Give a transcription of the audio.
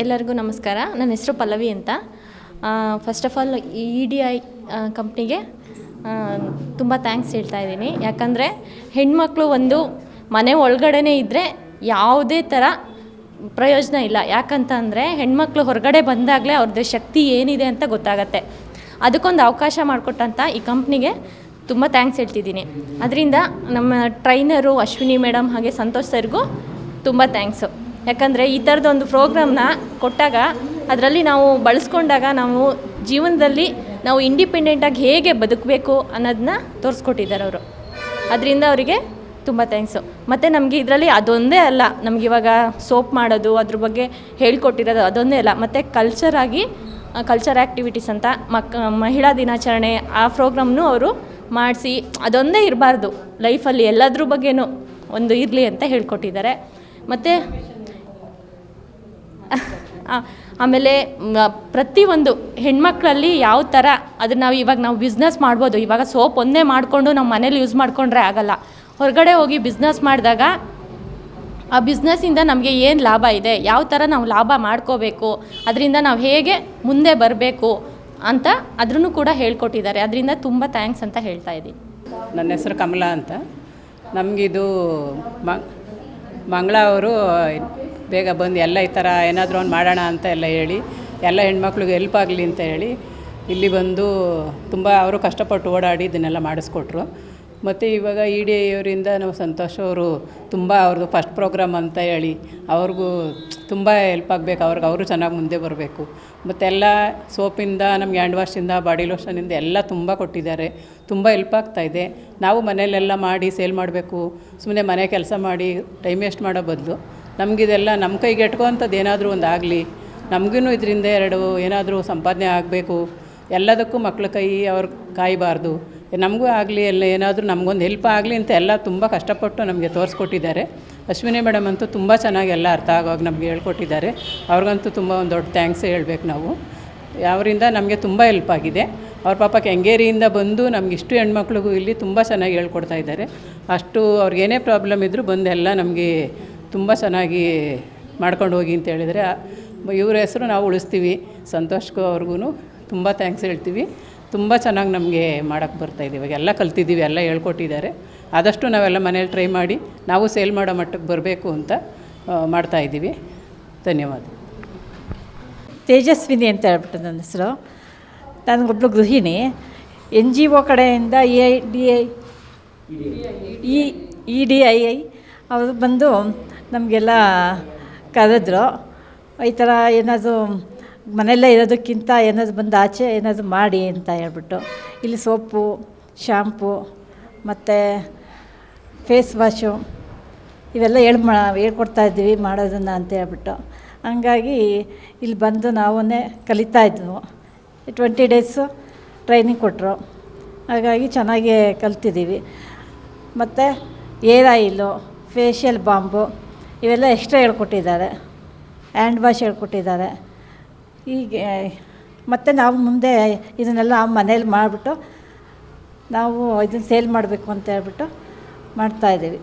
ಎಲ್ಲರಿಗೂ ನಮಸ್ಕಾರ. ನನ್ನ ಹೆಸರು ಪಲ್ಲವಿ ಅಂತ. ಫಸ್ಟ್ ಆಫ್ ಆಲ್ EDI ಕಂಪ್ನಿಗೆ ತುಂಬ ಥ್ಯಾಂಕ್ಸ್ ಹೇಳ್ತಾ ಇದ್ದೀನಿ. ಯಾಕಂದರೆ ಹೆಣ್ಮಕ್ಳು ಒಂದು ಮನೆ ಒಳಗಡೆ ಇದ್ದರೆ ಯಾವುದೇ ಥರ ಪ್ರಯೋಜನ ಇಲ್ಲ. ಯಾಕಂತ ಅಂದರೆ ಹೆಣ್ಮಕ್ಳು ಹೊರಗಡೆ ಬಂದಾಗಲೇ ಅವ್ರದ್ದು ಶಕ್ತಿ ಏನಿದೆ ಅಂತ ಗೊತ್ತಾಗತ್ತೆ. ಅದಕ್ಕೊಂದು ಅವಕಾಶ ಮಾಡಿಕೊಟ್ಟಂಥ ಈ ಕಂಪ್ನಿಗೆ ತುಂಬ ಥ್ಯಾಂಕ್ಸ್ ಹೇಳ್ತಿದ್ದೀನಿ. ಅದರಿಂದ ನಮ್ಮ ಟ್ರೈನರು ಅಶ್ವಿನಿ ಮೇಡಮ್ ಹಾಗೆ ಸಂತೋಷ್ ಸರ್ಗೂ ತುಂಬ ಥ್ಯಾಂಕ್ಸು. ಯಾಕಂದರೆ ಈ ಥರದೊಂದು ಪ್ರೋಗ್ರಾಮ್ನ ಕೊಟ್ಟಾಗ ಅದರಲ್ಲಿ ನಾವು ಬಳಸ್ಕೊಂಡಾಗ ನಾವು ಜೀವನದಲ್ಲಿ ನಾವು ಇಂಡಿಪೆಂಡೆಂಟಾಗಿ ಹೇಗೆ ಬದುಕಬೇಕು ಅನ್ನೋದನ್ನ ತೋರಿಸ್ಕೊಟ್ಟಿದ್ದಾರೆ ಅವರು. ಅದರಿಂದ ಅವರಿಗೆ ತುಂಬ ಥ್ಯಾಂಕ್ಸು. ಮತ್ತು ನಮಗೆ ಇದರಲ್ಲಿ ಅದೊಂದೇ ಅಲ್ಲ, ನಮಗಿವಾಗ ಸೋಪ್ ಮಾಡೋದು ಅದ್ರ ಬಗ್ಗೆ ಹೇಳ್ಕೊಟ್ಟಿರೋದು ಅದೊಂದೇ ಅಲ್ಲ, ಮತ್ತು ಕಲ್ಚರ್ ಆ್ಯಕ್ಟಿವಿಟೀಸ್ ಅಂತ ಮಹಿಳಾ ದಿನಾಚರಣೆ ಆ ಪ್ರೋಗ್ರಾಮ್ನು ಅವರು ಮಾಡಿಸಿ ಅದೊಂದೇ ಇರಬಾರ್ದು ಲೈಫಲ್ಲಿ ಎಲ್ಲದ್ರ ಬಗ್ಗೆನೂ ಒಂದು ಇರಲಿ ಅಂತ ಹೇಳ್ಕೊಟ್ಟಿದ್ದಾರೆ. ಮತ್ತು ಆಮೇಲೆ ಪ್ರತಿಯೊಂದು ಹೆಣ್ಮಕ್ಳಲ್ಲಿ ಯಾವ ಥರ ಅದನ್ನು ನಾವು ಬಿಸ್ನೆಸ್ ಮಾಡ್ಬೋದು. ಇವಾಗ ಸೋಪ್ ಒಂದೇ ಮಾಡಿಕೊಂಡು ನಾವು ಮನೇಲಿ ಯೂಸ್ ಮಾಡಿಕೊಂಡ್ರೆ ಆಗಲ್ಲ. ಹೊರಗಡೆ ಹೋಗಿ ಬಿಸ್ನೆಸ್ ಮಾಡಿದಾಗ ಆ ಬಿಸ್ನೆಸ್ಸಿಂದ ನಮಗೆ ಏನು ಲಾಭ ಇದೆ, ಯಾವ ಥರ ನಾವು ಲಾಭ ಮಾಡ್ಕೋಬೇಕು, ಅದರಿಂದ ನಾವು ಹೇಗೆ ಮುಂದೆ ಬರಬೇಕು ಅಂತ ಅದನ್ನು ಕೂಡ ಹೇಳ್ಕೊಟ್ಟಿದ್ದಾರೆ. ಅದರಿಂದ ತುಂಬ ಥ್ಯಾಂಕ್ಸ್ ಅಂತ ಹೇಳ್ತಾ ಇದ್ದೀನಿ. ನನ್ನ ಹೆಸರು ಕಮಲಾ ಅಂತ. ನಮಗಿದು ಮಂಗಳ ಅವರು ಬೇಗ ಬಂದು ಎಲ್ಲ ಈ ಥರ ಏನಾದರೂ ಒಂದು ಮಾಡೋಣ ಅಂತ ಎಲ್ಲ ಹೇಳಿ ಎಲ್ಲ ಹೆಣ್ಮಕ್ಳಿಗೆ ಹೆಲ್ಪ್ ಆಗಲಿ ಅಂತ ಹೇಳಿ ಇಲ್ಲಿ ಬಂದು ತುಂಬ ಅವರು ಕಷ್ಟಪಟ್ಟು ಓಡಾಡಿ ಇದನ್ನೆಲ್ಲ ಮಾಡಿಸ್ಕೊಟ್ರು. ಮತ್ತು ಇವಾಗ EDI ಅವರಿಂದ ನಾವು ಸಂತೋಷ್ ಅವರು ತುಂಬ ಅವ್ರದ್ದು ಫಸ್ಟ್ ಪ್ರೋಗ್ರಾಮ್ ಅಂತ ಹೇಳಿ ಅವ್ರಿಗೂ ತುಂಬ ಹೆಲ್ಪ್ ಆಗಬೇಕು. ಅವರು ಚೆನ್ನಾಗಿ ಮುಂದೆ ಬರಬೇಕು. ಮತ್ತೆಲ್ಲ ಸೋಪಿಂದ ನಮಗೆ ಹ್ಯಾಂಡ್ ವಾಶಿಂದ ಬಾಡಿ ಲೋಷನಿಂದ ಎಲ್ಲ ತುಂಬ ಕೊಟ್ಟಿದ್ದಾರೆ. ತುಂಬ ಹೆಲ್ಪ್ ಆಗ್ತಾಯಿದೆ. ನಾವು ಮನೆಯಲ್ಲೆಲ್ಲ ಮಾಡಿ ಸೇಲ್ ಮಾಡಬೇಕು, ಸುಮ್ಮನೆ ಮನೆ ಕೆಲಸ ಮಾಡಿ ಟೈಮ್ ವೇಸ್ಟ್ ಮಾಡೋ ಬದಲು ನಮಗಿದೆಲ್ಲ ನಮ್ಮ ಕೈಗೆ ಎಟ್ಕೋವಂಥದ್ದು ಏನಾದರೂ ಒಂದು ಆಗಲಿ, ನಮಗೂ ಇದರಿಂದ ಏನಾದರೂ ಸಂಪಾದನೆ ಆಗಬೇಕು. ಎಲ್ಲದಕ್ಕೂ ಮಕ್ಳ ಕೈ ಅವ್ರು ಕಾಯಬಾರ್ದು, ನಮಗೂ ಆಗಲಿ ಎಲ್ಲ ಏನಾದರೂ ನಮಗೊಂದು ಹೆಲ್ಪ್ ಆಗಲಿ ಅಂತ ಎಲ್ಲ ತುಂಬ ಕಷ್ಟಪಟ್ಟು ನಮಗೆ ತೋರಿಸ್ಕೊಟ್ಟಿದ್ದಾರೆ. ಅಶ್ವಿನಿ ಮೇಡಮ್ ಅಂತೂ ತುಂಬ ಚೆನ್ನಾಗಿ ಎಲ್ಲ ಅರ್ಥ ಆಗೋವಾಗ ನಮಗೆ ಹೇಳ್ಕೊಟ್ಟಿದ್ದಾರೆ. ಅವ್ರಿಗಂತೂ ತುಂಬ ಒಂದು ದೊಡ್ಡ ಥ್ಯಾಂಕ್ಸ್ ಹೇಳ್ಬೇಕು ನಾವು. ಅವರಿಂದ ನಮಗೆ ತುಂಬ ಹೆಲ್ಪ್ ಆಗಿದೆ. ಅವ್ರ ಪಾಪ ಕೆಂಗೇರಿಯಿಂದ ಬಂದು ನಮಗಿಷ್ಟು ಹೆಣ್ಮಕ್ಳಿಗೂ ಇಲ್ಲಿ ತುಂಬ ಚೆನ್ನಾಗಿ ಹೇಳ್ಕೊಡ್ತಾ ಇದ್ದಾರೆ. ಅಷ್ಟು ಅವ್ರಿಗೇನೇ ಪ್ರಾಬ್ಲಮ್ ಇದ್ದರೂ ಬಂದು ಎಲ್ಲ ನಮಗೆ ತುಂಬ ಚೆನ್ನಾಗಿ ಮಾಡ್ಕೊಂಡು ಹೋಗಿ ಅಂತ ಹೇಳಿದರೆ ಇವ್ರ ಹೆಸರು ನಾವು ಉಳಿಸ್ತೀವಿ. ಸಂತೋಷ್ಗೂ ಅವ್ರಿಗೂ ತುಂಬ ಥ್ಯಾಂಕ್ಸ್ ಹೇಳ್ತೀವಿ. ತುಂಬ ಚೆನ್ನಾಗಿ ನಮಗೆ ಮಾಡೋಕ್ಕೆ ಬರ್ತಾಯಿದ್ದೀವಿ. ಇವಾಗ ಎಲ್ಲ ಕಲ್ತಿದ್ದೀವಿ, ಎಲ್ಲ ಹೇಳ್ಕೊಟ್ಟಿದ್ದಾರೆ. ಆದಷ್ಟು ನಾವೆಲ್ಲ ಮನೇಲಿ ಟ್ರೈ ಮಾಡಿ ನಾವು ಸೇಲ್ ಮಾಡೋ ಮಟ್ಟಕ್ಕೆ ಬರಬೇಕು ಅಂತ ಮಾಡ್ತಾಯಿದ್ದೀವಿ. ಧನ್ಯವಾದ. ತೇಜಸ್ವಿನಿ ಅಂತ ಹೇಳ್ಬಿಟ್ಟು ನನ್ನ ಹೆಸರು. ನನಗೊಬ್ಬಳು ಗೃಹಿಣಿ. NGO ಕಡೆಯಿಂದ EDI ಅವರು ಬಂದು ನಮಗೆಲ್ಲ ಕರೆದ್ರು. ಈ ಥರ ಏನಾದರೂ ಮನೆಯಲ್ಲೇ ಇರೋದಕ್ಕಿಂತ ಏನಾದರೂ ಬಂದು ಆಚೆ ಏನಾದರೂ ಮಾಡಿ ಅಂತ ಹೇಳ್ಬಿಟ್ಟು ಇಲ್ಲಿ ಸೋಪು, ಶ್ಯಾಂಪು ಮತ್ತು ಫೇಸ್ ವಾಶು ಇವೆಲ್ಲ ಹೇಳ್ಕೊಡ್ತಾಯಿದ್ದೀವಿ ಮಾಡೋದನ್ನು ಅಂತ ಹೇಳ್ಬಿಟ್ಟು. ಹಂಗಾಗಿ ಇಲ್ಲಿ ಬಂದು ನಾವೇ ಕಲಿತಾಯಿದ್ವು. 20 ಡೇಸು ಟ್ರೈನಿಂಗ್ ಕೊಟ್ಟರು. ಹಾಗಾಗಿ ಚೆನ್ನಾಗೇ ಕಲ್ತಿದ್ದೀವಿ. ಮತ್ತು ಏರ್ ಆಯಿಲು, ಫೇಶಿಯಲ್ ಬಾಂಬು ಇವೆಲ್ಲ ಎಕ್ಸ್ಟ್ರಾ ಹೇಳ್ಕೊಟ್ಟಿದ್ದಾರೆ. ಹ್ಯಾಂಡ್ ವಾಶ್ ಹೇಳ್ಕೊಟ್ಟಿದ್ದಾರೆ. ಹೀಗೆ ಮತ್ತು ನಾವು ಮುಂದೆ ಇದನ್ನೆಲ್ಲ ಮನೇಲಿ ಮಾಡಿಬಿಟ್ಟು ನಾವು ಇದನ್ನು ಸೇಲ್ ಮಾಡಬೇಕು ಅಂತ ಹೇಳ್ಬಿಟ್ಟು ಮಾಡ್ತಾಯಿದ್ದೀವಿ.